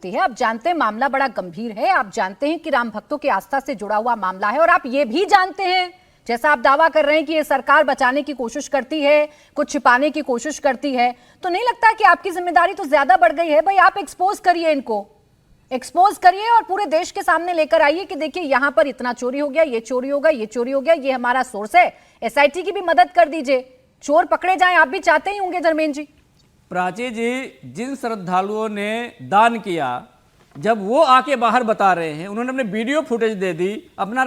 करती है। आप जानते हैं मामला बड़ा गंभीर है, आप जानते हैं कि राम भक्तों की आस्था से जुड़ा हुआ मामला है, और आप ये भी जानते हैं, जैसा आप दावा कर रहे हैं कि ये सरकार बचाने की कोशिश करती है, कुछ छिपाने की कोशिश करती है, तो नहीं लगता कि आपकी जिम्मेदारी तो ज्यादा बढ़ गई है? भाई आप एक्सपोज करिए, इनको एक्सपोज करिए और पूरे देश के सामने लेकर आइए कि देखिए यहां पर इतना चोरी हो गया, ये चोरी हो गया, ये चोरी हो गया, ये हमारा सोर्स है। एसआईटी की भी मदद कर दीजिए, चोर पकड़े जाएं। आप भी चाहते ही होंगे धर्मेंद्र जी। प्राची जी, जिन श्रद्धालुओं ने दान किया, जब वो आके बाहर बता रहे हैं, उन्होंने अपने वीडियो फुटेज दे दी, अपना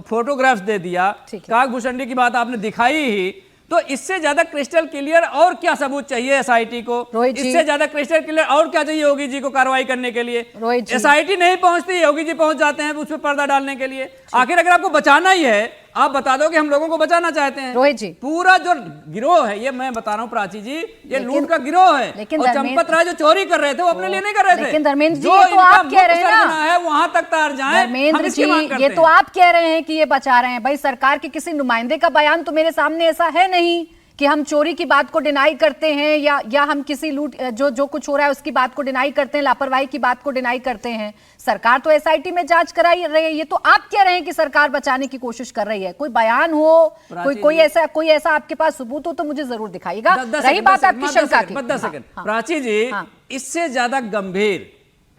फोटोग्राफ्स दे दिया, काकभूषणी की बात आपने दिखाई ही, तो इससे ज्यादा क्रिस्टल क्लियर और क्या सबूत चाहिए एसआईटी को? इससे ज्यादा क्रिस्टल क्लियर और क्या चाहिए योगी जी को कार्रवाई करने के लिए? एसआईटी नहीं पहुंचती, योगी जी पहुंच जाते हैं उस पर पर्दा डालने के लिए। आखिर अगर आपको बचाना ही है, आप बता दो कि हम लोगों को बचाना चाहते हैं। रोहित जी, पूरा जो गिरोह है, ये मैं बता रहा हूँ प्राची जी, ये लूट का गिरोह है। और चंपत राय जो चोरी कर रहे थे वो अपने लिए नहीं कर रहे थे। लेकिन धर्मेंद्र जी, ये तो आप कह रहे हैं ना, वहां तक तार जाए। धर्मेंद्र जी, ये तो आप कह रहे हैं कि ये बचा रहे हैं। भाई सरकार के किसी नुमाइंदे का बयान तो मेरे सामने ऐसा है नहीं कि हम चोरी की बात को डिनाई करते हैं, या हम किसी लूट जो कुछ हो रहा है उसकी बात को डिनाई करते हैं, लापरवाही की बात को डिनाई करते हैं। सरकार तो एसआईटी में जांच कराई रही है। ये तो आप कह रहे हैं कि सरकार बचाने की कोशिश कर रही है। कोई बयान हो, कोई ऐसा आपके पास सबूत हो तो मुझे जरूर दिखाइएगा। रही बात आपकी शंका की, प्राची जी, इससे ज्यादा गंभीर,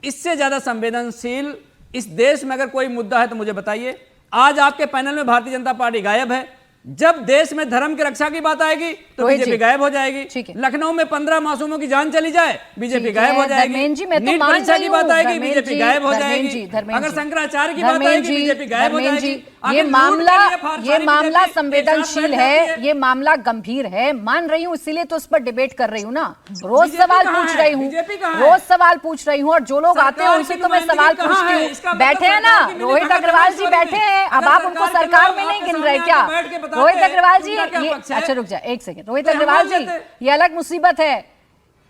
इससे ज्यादा संवेदनशील इस देश में अगर कोई मुद्दा है तो मुझे बताइए। आज आपके पैनल में भारतीय जनता पार्टी गायब है। जब देश में धर्म की रक्षा की बात आएगी तो बीजेपी गायब हो जाएगी। लखनऊ में 15 मासूमों की जान चली जाए, बीजेपी गायब हो जाएगी। नीट परीक्षा की बात आएगी, बीजेपी गायब हो जाएगी। अगर शंकराचार्य की बात आएगी, बीजेपी गायब हो जाएगी। ये मामला संवेदनशील है, ये मामला गंभीर है, मान रही हूँ, इसीलिए तो इस पर डिबेट कर रही हूँ ना। रोज सवाल पूछ रही हूँ, और जो लोग आते हैं उनसे तो मैं सवाल पूछती हूँ। बैठे हैं ना रोहित अग्रवाल जी, बैठे हैं। अब आप उनको सरकार में नहीं गिन रहे क्या रोहित अग्रवाल जी? ये अच्छा, रुक जाए एक सेकंड। रोहित अग्रवाल जी, ये अलग मुसीबत है।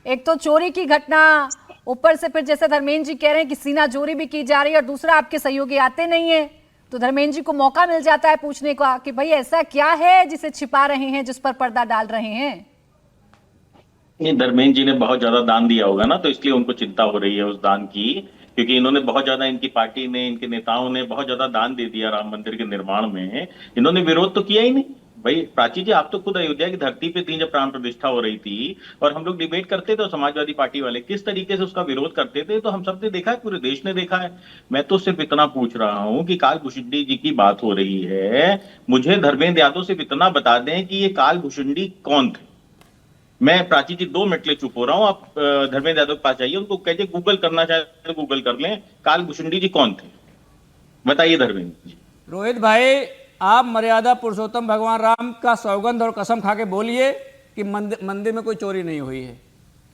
एक तो चोरी की घटना, ऊपर से फिर जैसे धर्मेंद्र जी कह रहे हैं कि सीना चोरी भी की जा रही है, और दूसरा आपके सहयोगी आते नहीं है, तो धर्मेंद्र जी को मौका मिल जाता है पूछने का कि भाई ऐसा क्या है जिसे छिपा रहे हैं, जिस पर पर्दा डाल रहे हैं। नहीं, धर्मेंद्र जी ने बहुत ज्यादा दान दिया होगा ना, तो इसलिए उनको चिंता हो रही है उस दान की, क्योंकि इन्होंने बहुत ज्यादा, इनकी पार्टी ने, इनके नेताओं ने बहुत ज्यादा दान दे दिया राम मंदिर के निर्माण में। इन्होंने विरोध तो किया ही नहीं। भाई प्राची जी, आप तो खुद अयोध्या की धरती पे थी जब प्राण प्रतिष्ठा हो रही थी, और हम लोग डिबेट करते थे, तो समाजवादी पार्टी वाले किस तरीके से उसका विरोध करते थे, तो हम सबने देखा है, पूरे देश ने देखा है। मैं तो सिर्फ इतना पूछ रहा हूं कि कालभूषणी जी की बात हो रही है, मुझे धर्मेंद्र यादव सिर्फ इतना बता दें कि ये कालभूषणी कौन थे। मैं प्राची जी 2 मिनट ले चुप हो रहा हूं, आप धर्मेंद्र यादव के पास जाइए, उनको कहिए गूगल करना चाहे तो गूगल कर लें, कालभूषणी जी कौन थे, बताइए धर्मेंद्र जी। रोहित भाई, आप मर्यादा पुरुषोत्तम भगवान राम का सौगंध और कसम खा के बोलिए कि मंदिर में कोई चोरी नहीं हुई है।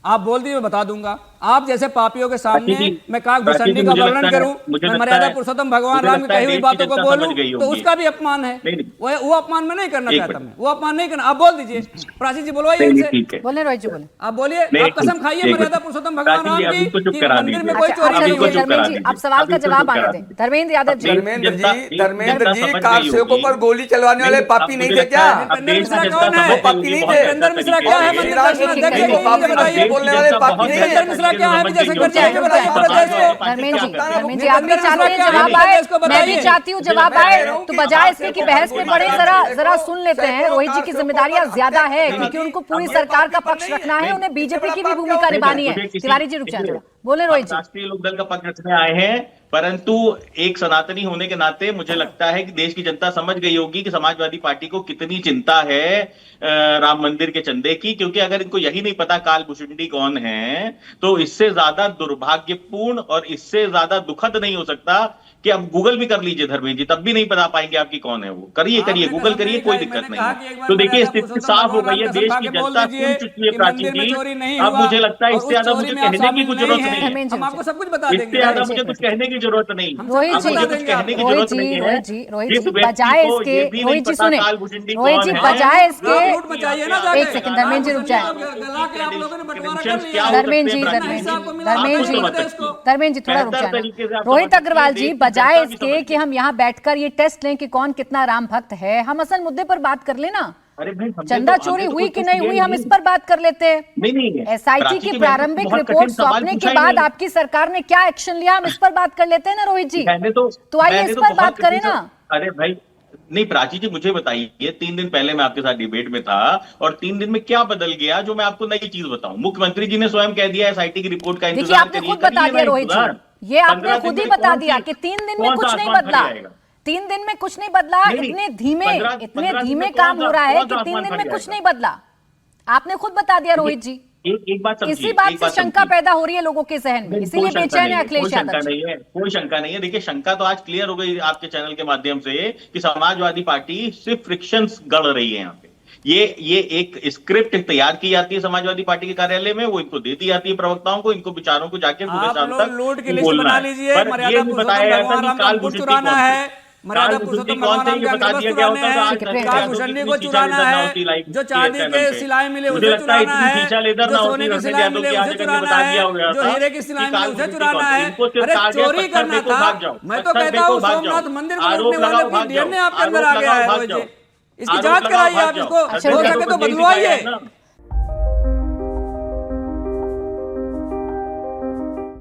आप बोल दिए, मैं बता दूंगा। आप जैसे पापियों के सामने मैं काकभूषणी का वर्णन करूं, मैं मर्यादा पुरुषोत्तम भगवान राम की कही हुई बातों को बोलूं, तो उसका भी अपमान है। वो अपमान में नहीं करना चाहता मैं, वो अपमान नहीं करना। आप बोल दीजिए, प्राची जी बोलवाइए इनसे। बोले रोहित जी, बोले आप बोलिए, आप कसम खाइए मर्यादा पुरुषोत्तम भगवान राम की कि मंदिर में कोई चोरी नहीं हुई। धर्मेंद्र जी, आप सवाल का जवाब आने दें। धर्मेंद्र यादव जी, धर्मेंद्र जी, कार सेवकों पर गोली चलवाने वाले पापी नहीं थे क्या? भूपेंद्र मिश्रा कौन है? पापी नहीं थे। भूपेंद्र मिश्रा क्या है? बोलने वाले पापी भूपेंद्र मिश्रा क्या है? विजय शंकर जी बताइए। धर्मेंद्र जी, आप भी चाहते हैं जवाब आए, मैं भी चाहती हूँ जवाब आए, तो बजाय इसके कि बहस में पड़े, जरा सुन लेते हैं। रोहित जी की जिम्मेदारियां ज्यादा है, क्योंकि उनको पूरी सरकार का पक्ष रखना है, उन्हें बीजेपी की भी भूमिका निभानी है। तिवारी जी रुक जाए, बोले रोहित जी। राष्ट्रीय लोकदल का पक्ष रखने आए हैं, परंतु एक सनातनी होने के नाते मुझे लगता है कि देश की जनता समझ गई होगी कि समाजवादी पार्टी को कितनी चिंता है राम मंदिर के चंदे की, क्योंकि अगर इनको यही नहीं पता कालभूषणी कौन है, तो इससे ज्यादा दुर्भाग्यपूर्ण और इससे ज्यादा दुखद नहीं हो सकता कि अब गूगल भी कर लीजिए धर्मेंद्र जी, तब भी नहीं बता पाएंगे आपकी कौन है वो। करिए गूगल करिए, कोई दिक्कत नहीं। तो देखिए स्थिति साफ हो गई है, देश की जनता सुन चुकी है प्राची जी। अब मुझे लगता है इससे ज्यादा मुझे कहने की कुछ जरूरत नहीं है, हम आपको सब कुछ बता देंगे। इससे ज्यादा मुझे कुछ कहने की जरूरत नहीं, रोहित जी, बजाय इसके, रोहित जी सुने, रोहित जी बजाय इसके, एक सेकंड धर्मेंद्र जी रुक जाए। धर्मेंद्र जी थोड़ा रुक जाए। रोहित अग्रवाल जी, बजाय इसके कि हम यहाँ बैठकर ये टेस्ट लें कि कौन कितना राम भक्त है, हम असल मुद्दे पर बात कर लेना। अरे भाई, हमने चंदा तो- चोरी हमने तो हुई कोई कि कुछ नहीं किया हुई ही हम नहीं। इस पर बात कर लेते हैं। नहीं एसआईटी प्राची की जी, मैंने प्रारंभिक बहुत रिपोर्ट कठिन सवाल सौंपने पूछा के ही बाद नहीं। आपकी सरकार ने क्या एक्शन लिया, हम इस पर बात कर लेते हैं ना रोहित जी। मैंने तो आइए मैंने इस तो पर बहुत बात करें कठिन ना। अरे भाई, नहीं प्राची जी, मुझे बताइए 3 दिन पहले मैं आपके साथ डिबेट में था और 3 दिन में क्या बदल गया जो मैं आपको नई चीज बताऊं। मुख्यमंत्री जी ने स्वयं कह दिया एसआईटी की रिपोर्ट का देखिए, इंतजार आपने करिए, खुद बता करिए दिया ना रोहित इंतजार। जी, ये आपने 15 खुद ही दिन में बता कौन दिया सी- कि 3 दिन में कौन सा कुछ नहीं आसमान बदला। फट जाएगा? 3 दिन में कुछ नहीं बदला, नहीं, इतने धीमे 15 इतने दिन धीमे में काम कौन हो सा- रहा है कौन कि सा 3 आसमान दिन फट में कुछ जाएगा? नहीं बदला। आपने खुद बता दिया रोहित जी। एक बात समझिए, इसी बात एक से शंका समझिए। पैदा हो रही है लोगों के जहन में, नहीं, इसीलिए कोई शंका बेचैन नहीं है है, अखिलेश कोई शंका यादव जी। नहीं है, कोई शंका नहीं है। देखिए, शंका तो आज क्लियर हो गई आपके चैनल के माध्यम से कि समाजवादी पार्टी सिर्फ फ्रिक्शंस गढ़ रही है यहाँ पे। ये एक स्क्रिप्ट तैयार की जाती है समाजवादी पार्टी के कार्यालय में, वो इनको दे दी जाती है प्रवक्ताओं को, इनको विचारों को जाके सुबह आप शाम लोग तक लोड की लिस्ट बोलना बना है। लीजिए। पर मर्यादा ये नहीं पुरुषोत्तम बताया जाता भगवान कि राम का काल अंकुश भूषुंडी चुराना कौन है, थी। मर्यादा काल पुरुषोत्तम भूषुंडी कौन भगवान थे, राम ये के बता अंगबस दिया गया चुराने होता तो आज हैं, तक प्रिय काल यादव भूषणी की को इतनी चुराना टीचा लेदर ना है, होती लाइव जो चांदी चैनल के पे। सिलाई मिले मुझे उसे लगता है चुराना इतनी है, टीचा लेदर जो ना सोने होती की रणधीर सिलाई यादव मिले की उसे आज तक चुराना बता है, दिया हो गया जो था हीरे की कि सिलाई मिले काल उसे भूषुंडी चुराना कौन थी। है। इनको सिर्फ अरे टारगेट चोरी पत्थर करना देखो, था। भाग जाओ, मैं तो पत्थर कहता देखो, हूँ भाग सोमनाथ जाओ, मंदिर को आरोप लूटने वाले लगाओ, की भाग डीएनए जाओ, आपके अंदर आरोप आ गया लगाओ, है भाग रोहित जाओ। जी। इसकी जांच कराइए आप, इसको हो सके तो बदलवाइए।